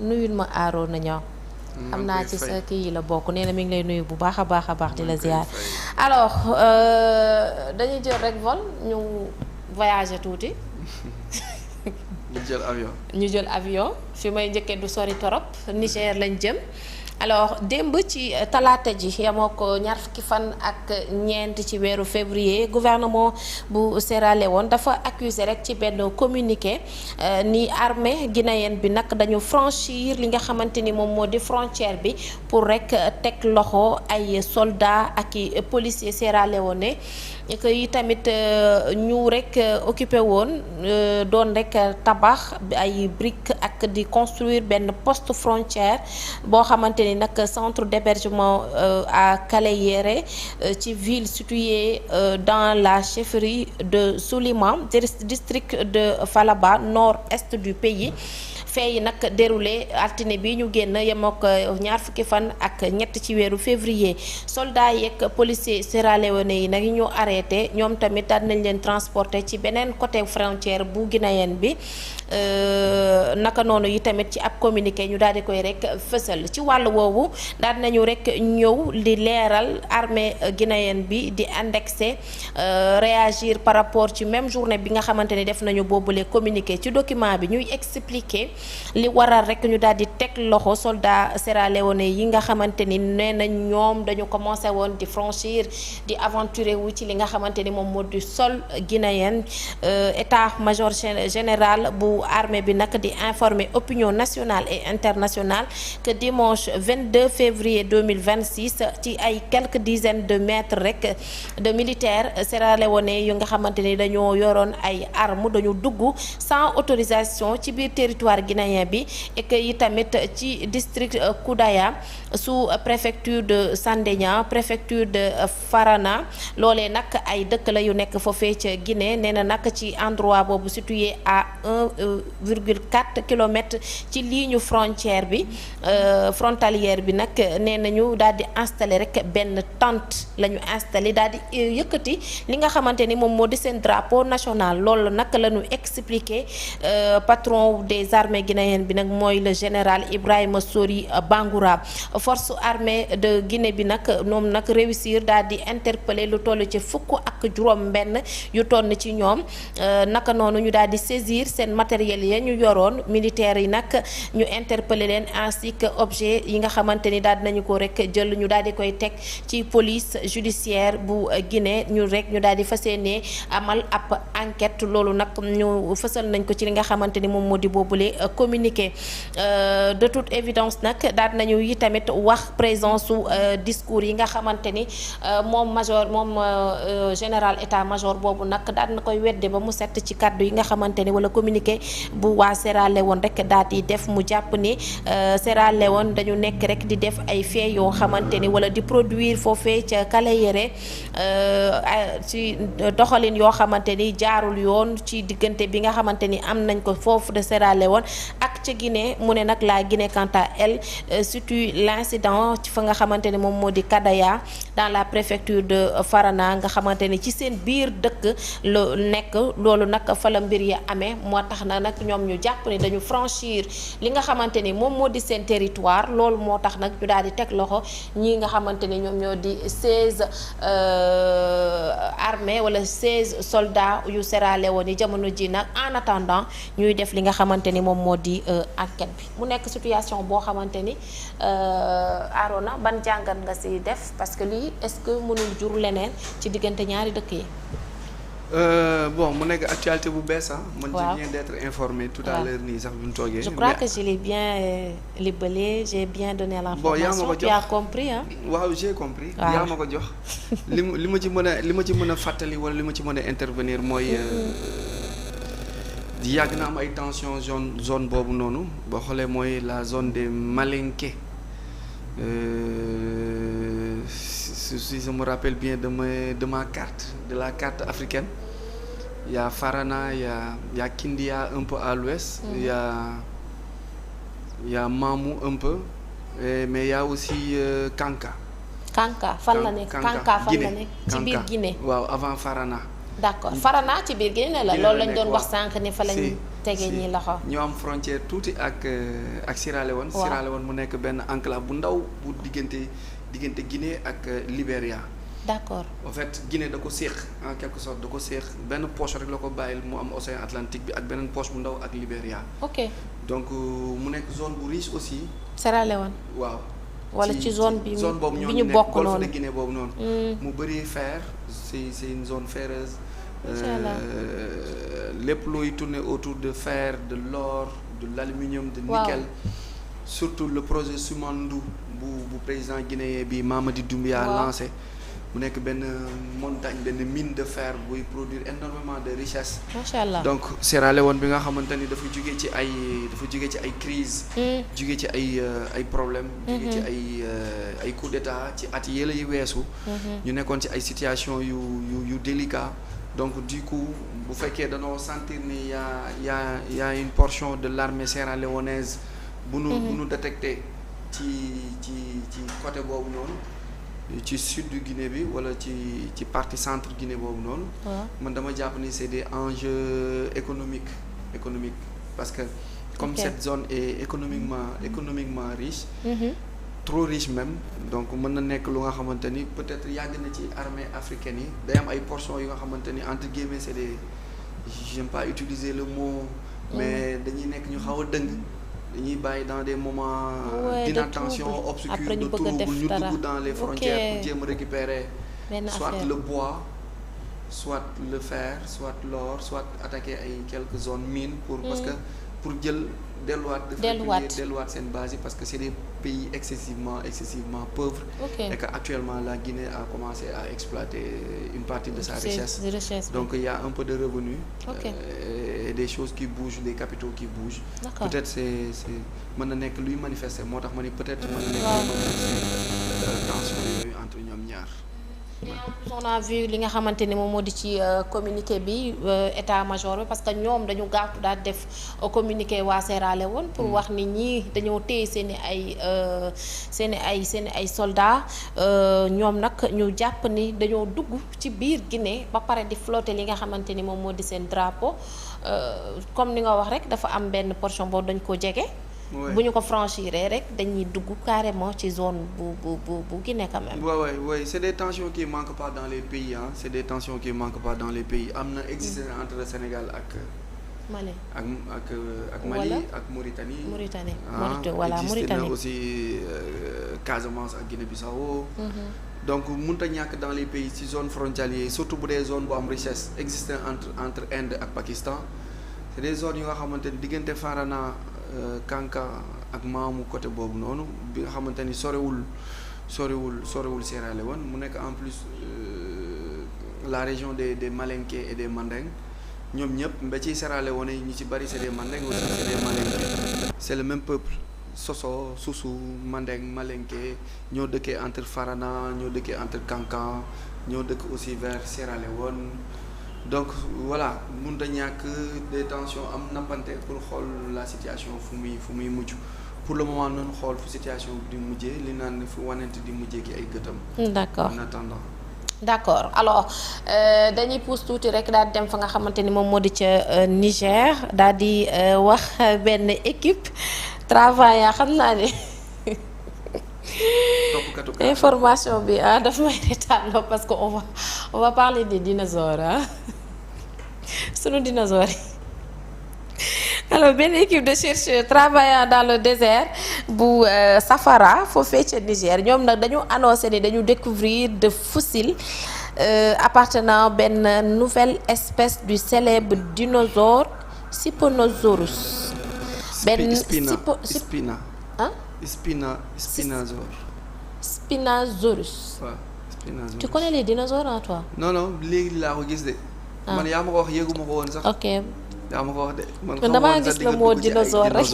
nuyul ma Arona Niang xam naa ci sa kii yi la bokk nee na mi ngi lay nuyu bu baax a baax di la ziar. alors dañuy jël rek vol ñu voyager tuuti. ñu jël avion fi may njëkkee du sori torop Niger lañ jëm. alors démb ci talaata ji yamoo ko ñaar fukki fan ak ñeent ci weeru février gouvernement bu Sierra Leone dafa accusé rek ci benn communiqué ni armée guinéenne bi nag dañu franchir li nga xamante ni moom moo di frontière bi pour rek teg loxo ay soldats ak i policiers Sierra Leone que yi tamit ñu rek occupé woon doon rek tabax ay briques ak di construire benn poste frontière boo xamante ni nag centre d'hébergement à Kaleyéré ci ville située dans la chefferie de Soulima district de Falaba nord-est du pays fee yi nag déroulé altine bi ñu génn yem ak ñaar fukki fan ak ñett ci weeru février soldats yeeg policiers sierra-léonais yi nag ñu arrêté ñoom tamit daal nañ leen transporté ci beneen côté frontière bu guinéenne bi naka noonu yi tamit ci ab communiqué ñu daal di koy rek fësal ci wàll woowu daal nañu rek ñëw di leeral armée guinéenne bi di indexé réagir par rapport ci même journée bi nga xamante ni def nañu boobule communiqué ci document bi ñuy expliquer li waral rek ñu daal di teg loxo soldat sierra-léonais yi nga xamante ni nee na ñoom dañu commencé woon di franchir di aventurer wu ci li nga xamante ni moom moo di sol guinéen état-major général bu armée bi nag di informer opinion nationale et internationale que dimanche 22 février 2026 ci ay quelques dizaines de mètres rek de militaires sierra-léonais yu nga xamante ni dañoo yoroon ay armes dañu dugg sans autorisation ci biir territoire guinéen bi et que yi tamit ci district Koudaya sous préfecture de Sandénia préfecture de Farana loolee nag ay dëkk la yu nekk foofee ca Guinée nee na nag ci endroit boobu situé à 1,4 kilomètres ci ligne frontière bi frontalière bi nag nee nañu daal di installé rek benn tente la ñu installé daal di yëkkati li nga xamante ni moom moo di seen drapeau national loolu nag la ñu expliqué patron des armées guinéennes bi nag mooy le général Ibrahima Sori Bangoura force armée de Guinée bi nag ñoom nag réussir daal di interpeller lu toll ci fukk ak juróom benn yu tonn ci ñoom naka noonu ñu daal di saisir seen matériel ya ñu yoroon militaires yi nag ñu interpeller leen ainsi que objet yi nga xamante ni daal dinañu ko rek jël ñu daal di koy teg ci police judiciaire bu Guinée ñu daal di fas yéene amal ab enquête loolu nag ñu fësal nañ ko ci li nga xamante ni moom moo di boobule communiqué de toute évidence nag daal nañu yi tamit wax présence su discours yi nga xamante ni moom général état major boobu nag daal na koy wedde ba mu set ci kàddu yi nga xamante ni wala communiqué bu waa Sierra Leone rek daal di def mu jàpp ni Sierra Leone dañu nekk rek di def ay faits yoo xamante ni wala di produire foofee ca Kaleyéré ci doxalin yoo xamante ni jaarul yoon ci diggante bi nga xamante ni am nañ ko foofu de Sierra Leone ak ca Guinée mu ne nag la Guinée quant à elle situe l'incident ci fa nga xamante ni moom moo di Kadaya dans la préfecture de Farana nga xamante ni ci seen biir dëkk lu nekk loolu nag fa la mbir ya amee moo tax na nag ñoom ñu jàpp ni dañu franchir li nga xamante ni moom moo di seen territoire loolu moo tax nag ñu daal di teg loxo ñi nga xamante ni ñoom ñoo di 16 armée wala 16 soldats yu Sierra Leone yi jamono ji nag en attendant ñuy def li nga xamante ni moom moo di enquête bi mu nekk situation boo xamante ni Arona ban jàngat nga ci def parce que lii est-ce que mënul jur leneen ci diggante ñaari dëkk yi. Bon mu nekk actualité bu bees ah. waaw man je viens d'être informé tout à l'heure nii sax bu ñu toogee. je crois que je l'ai bien libellé j'ai bien donné l'information. bon yaa ma ko jox tu as compris ah. waaw j'ai compris. waaw yaa ma ko jox. li ma ci mën a fàttali wala li ma ci mën a intervenir mooy. yàgg na am ay tension zone boobu noonu boo xoolee mooy la zone des Malinké si je me rappelle bien de ma carte de la carte africaine il y a Farana il y a Kindia un peu à l'ouest il y a Mamou un peu mais il y a aussi Kanka fan la nekk Kanka fan la nekk ci biir Guinée waaw avant Farana d'accord Farana ci biir Guinée la loolu lañ doon wax sànq ni fa lañ tege ñi loxo. ñoo am frontière tuuti ak Sierra Leone. waaw Sierra Leone mu nekk benn enclave bu ndaw bu diggante Guinée ak Libéria. d'accord. en fait Guinée da ko séex en quelque sorte da ko séex benn poche rek la ko bàyyil mu am océan Atlantique bi ak beneen poche bu ndaw ak Libéria. ok donc mu nekk zone bu riche aussi. Sierra Leone. waaw. wala ci zone bi boobu bi ñoo ñu nekk bokk golfe noonu. de Guinée boobu noonu. mu bëri fer c'est une zone ferreuse. lépp looy tourner autour de fer de l'or de l'aluminium de nickel. surtout le projet Soumandu bu président guinéen bi Mamadi Doumbouya lancé. mu nekk benn montagne benn mine de fer buy produire énormément de richesse. macha allah donc Sierra Leone bi nga xamante ni dafa jóge ci ay crise jóge ci ay problème jóge ci ay coup d'état ci at yële yi weesu. ñu nekkoon ci ay situation yu délicat donc du coup bu fekkee dañoo sentir ni y a une portion de l'armée sierra-léonaise bu nu détecté ci côté boobu noonu. ci sud du Guinée bi wala ci partie centre Guinée boobu noonu. man dama jàpp ni c'est des enjeux économiques parce que comme cette zone est économiquement riche. trop riche même donc mën na nekk lu nga xamante ni peut-être yàgg na ci armée africaine yi day am ay portions yu nga xamante ni entre guillemets c'est des j'aime pas utiliser le mot. mais dañuy nekk ñu xaw a dëng. dañuy bàyyi dans des moments d'inattention obscure de trouble ñu dugg dans les frontières pour jéem a récupérer soit le bois soit le fer soit l'or soit attaquer ay quelques zones mines parce que pour jël delluwaat seen base yi parce que c'est des pays excessivement pauvres. et que actuellement la Guinée a commencé à exploiter une partie de sa richesse. donc il y a un peu de revenus. et des choses qui bougent des capitaux qui bougent. peut-être c'est mën na nekk luy manifester moo tax ma ni peut-être mën na nekk luy manifester tension yooyu entre ñoom ñaar. on a vu li nga xamante ni moom moo di ci communiqué bi état-major bi parce que ñoom dañu gaawtu daal def communiqué waa Sierra Leone pour wax ni ñii dañoo téye seen ay soldats ñoom nag ñu jàpp ni dañoo dugg ci biir Guinée ba pare di flotter li nga xamante ni moom moo di seen drapeau comme ni nga wax rek dafa am benn portion boobu dañ ko jege. bu ñu ko franchir rek dañuy dugg carrément ci zone bu Guinée quand même. oui c'est des tensions qui manquent pas dans les pays c'est des tensions qui manquent pas dans les pays am na existé entre le Sénégal ak Mali ak Mali ak Mauritanie. Mauritanie existé na aussi Casamance ak Guinée-Bissau. donc mënut a ñàkk dans les pays ci zone frontalière surtout bu dee zone bu am richesse existé entre Inde ak Pakistan c'est des zones yu nga xamante ni diggante Farana. Kanka ak maamu côté boobu noonu bi nga xamante ni sorewul Sierra Leone mu nekk en plus la région des Malinké et des Mandeng ñoom ñëpp ba ci Sierra Leone yi ñu ci bari c'est des Mandeng aussi c'est des Malinké c'est le même peuple Soso Susu Mandeng Malinké ñoo dëkkee entre Farana ñoo dëkkee entre Kanka ñoo dëkk aussi vers Sierra Leone donc voilà mënut a ñàkk des tensions am nappante pour xool la situation fu muy mujj pour le moment noonu xool fu situation di mujjee li naan fu wanante di mujjee ki ay gëtam. d'accord en attendant. d'accord alors dañuy pousse tuuti rek daal di dem fa nga xamante ni moom moo di ca Niger daal di wax benn équipe travaillant xam naa ne. information bi daf may retaan parce que on va parler des dinosaures sunu dinosaures yi alors benn équipe de chercheurs travaillant dans le désert bu Safara foofee ca Niger ñoom nag dañu annoncé ni dañu découvrir de fossiles appartenant benn nouvelle espèce du célèbre dinosaure Spinosaurus. Spinosaurus. waaw Spinosaurus. Tu connais les dinosaures toi? non léegi laa ko gis de. man yaa ma ko wax yëguma ko woon sax. ok yaa ma ko wax de. man damaa gis le mot dinosaure rek.